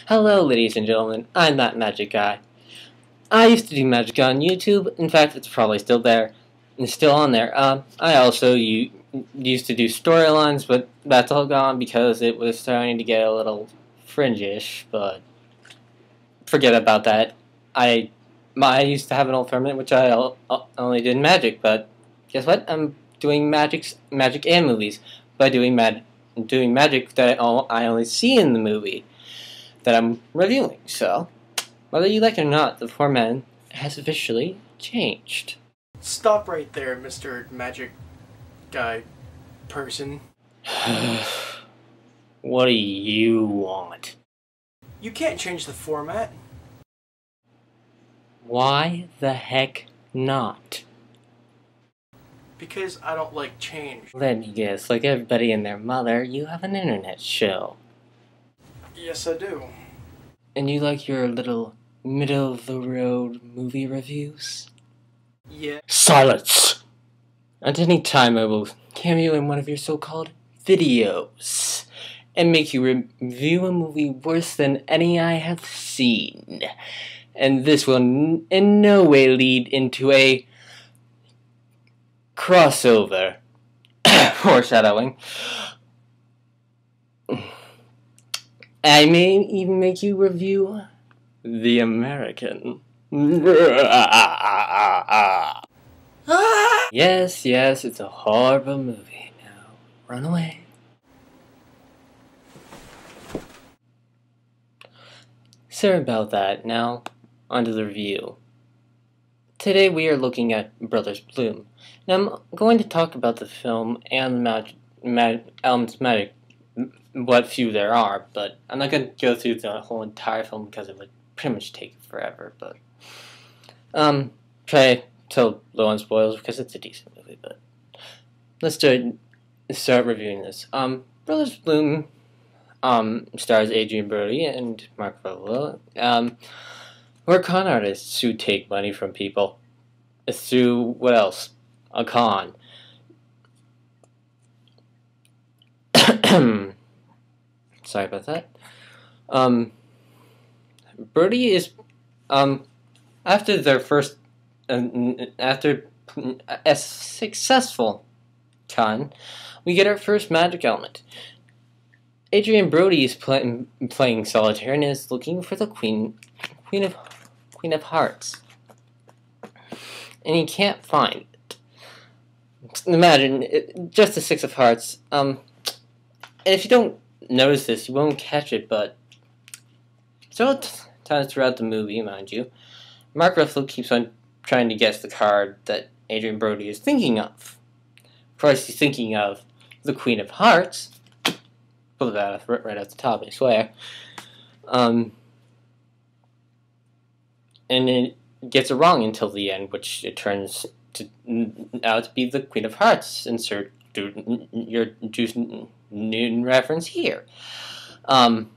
Hello, ladies and gentlemen, I'm that magic guy. I used to do magic on YouTube. In fact, it's probably still there. It's still on there. I also used to do storylines, but that's all gone because it was starting to get a little fringe-ish, but forget about that. I used to have an alternate, which I only did magic, but guess what? I'm doing magic and movies by doing magic that I only see in the movie that I'm reviewing. So, whether you like it or not, the format has officially changed. Stop right there, Mr. Magic Guy person. What do you want? You can't change the format. Why the heck not? Because I don't like change. Let me guess, like everybody and their mother, you have an internet show. Yes, I do. And you like your little middle-of-the-road movie reviews? Yeah. Silence! At any time I will cameo in one of your so-called videos and make you review a movie worse than any I have seen. And this will in no way lead into a crossover. Foreshadowing. I may even make you review The American. Yes, it's a horrible movie. Now, run away. Sorry about that. Now, onto the review. Today we are looking at Brothers Bloom. Now, I'm going to talk about the film and the elements of magic, what few there are, but I'm not going to go through the whole entire film because it would pretty much take forever, but try to low on spoilers because it's a decent movie, but let's start reviewing this. Brothers Bloom stars Adrien Brody and Mark Ruffalo. We're con artists who take money from people through, what else? A con. Sorry about that. Brody is, after their first, after a successful con, we get our first magic element. Adrien Brody is playing solitaire and is looking for the Queen of Hearts, and he can't find it. Imagine just the Six of Hearts. And if you don't notice this, you won't catch it, but several times throughout the movie, mind you, Mark Ruffalo keeps on trying to guess the card that Adrien Brody is thinking of. Of course, he's thinking of the Queen of Hearts. Pull that right off the top, I swear. And it gets it wrong until the end, which it turns out to be the Queen of Hearts. Insert your Juice Newton reference here. Ruffalo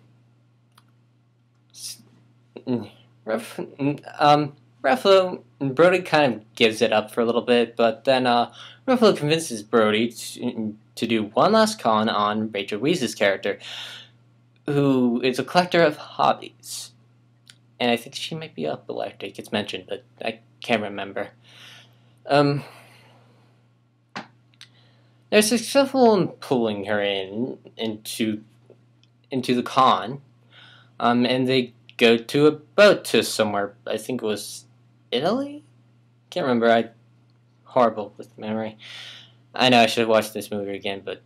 and Brody kind of gives it up for a little bit, but then Ruffalo convinces Brody to do one last con on Rachel Weisz's character, who is a collector of hobbies. And I think she might be epileptic, it's mentioned, but I can't remember. They're successful in pulling her into the con, and they go to a boat to somewhere. I think it was Italy? Can't remember. I'm horrible with memory. I know I should have watched this movie again, but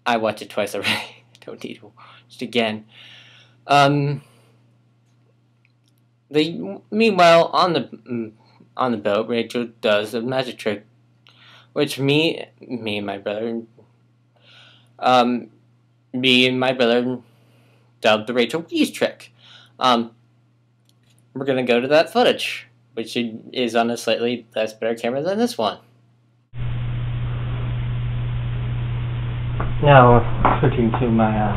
I watched it twice already. I don't need to watch it again. Meanwhile, on the boat, Rachel does a magic trick, which me and my brother dubbed the Rachel Weisz trick. We're gonna go to that footage, which is on a slightly less better camera than this one. Now, switching to my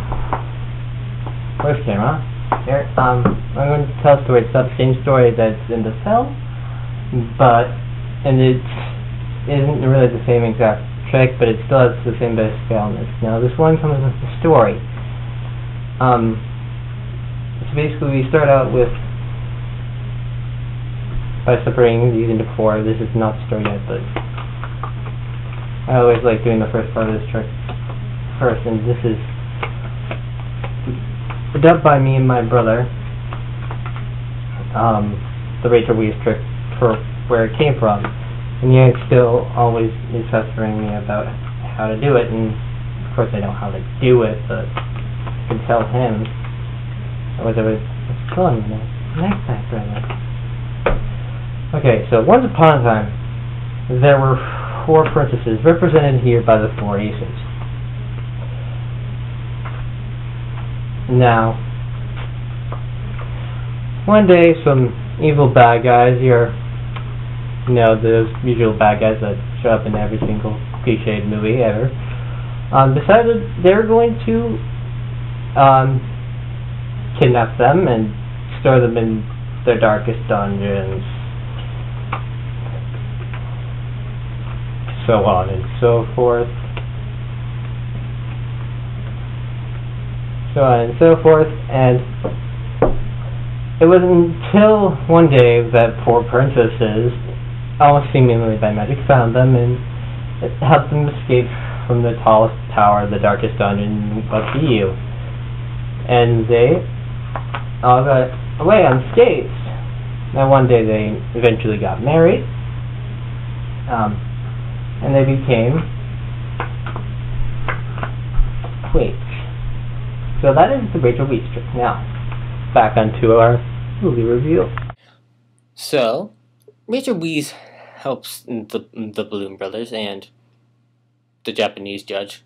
first camera. Here, I'm going to tell a story. It's not the same story that's in the film, and it isn't really the same exact trick, but it still has the same basic elements. Now, this one comes with the story. Rachel Weisz, the character, who is a collector of hobbies, and they go to a boat to somewhere. I think it was Italy. Can't remember. I horrible with memory. I know I should have watched this movie again, but I watched it twice already. So basically, we start out with by separating these into four. This is not the story yet, but I always like doing the first part of this trick first, and this is dubbed by me and my brother. The Rachel Weisz trick for where it came from, and Yank still always is pestering me about how to do it, and of course I know how to do it, but I can tell him. Otherwise I was killing him. Next time, brother. Okay, so once upon a time, there were four princesses, represented here by the four aces. Now, one day some evil bad guys, those usual bad guys that show up in every single cliched movie ever, decided they were going to kidnap them and store them in their darkest dungeons, so on and so forth. So on and so forth, and it was until one day that four princesses, almost seemingly by magic, found them, and it helped them escape from the tallest tower, the darkest dungeon of the EU. And they all got away unscathed. Now one day they eventually got married, and they became queens. So that is the Rachel Weisz trick. Now, back onto our movie review. So, Rachel Weisz helps the Bloom brothers and the Japanese judge.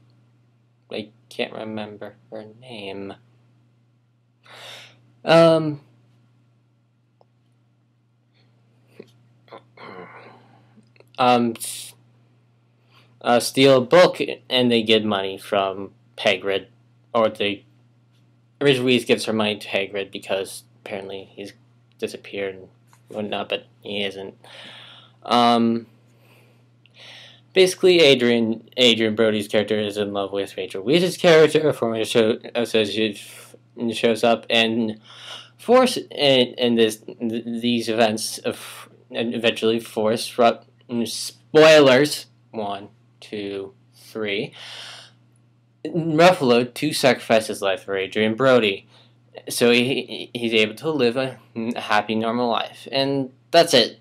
I can't remember her name. Steal a book, and they get money from Hagrid, or Rachel Weisz gives her money to Hagrid because apparently he's disappeared and whatnot, but he isn't. Basically, Adrien Brody's character is in love with Rachel Weisz's character. A former associate shows up and force in these events and eventually force spoilers 1, 2, 3. Ruffalo to sacrifice his life for Adrien Brody, so he's able to live a happy, normal life, and that's it.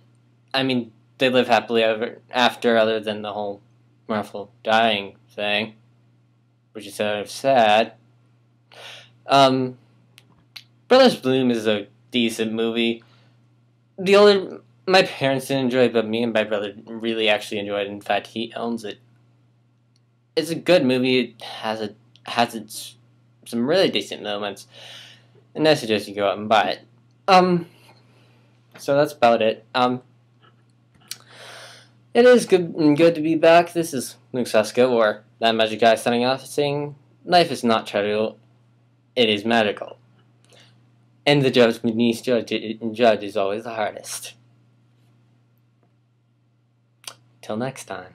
I mean, they live happily ever after, other than the whole Ruffalo dying thing, which is sort of sad. Brothers Bloom is a decent movie. My parents didn't enjoy it, but me and my brother really actually enjoyed it. In fact, he owns it. It's a good movie. It has some really decent moments, and I suggest you go out and buy it. So that's about it. It is good to be back. This is Luke Sasko, or That Magic Guy, signing off, saying, life is not trivial, it is magical. And the Japanese judge is always the hardest. Till next time.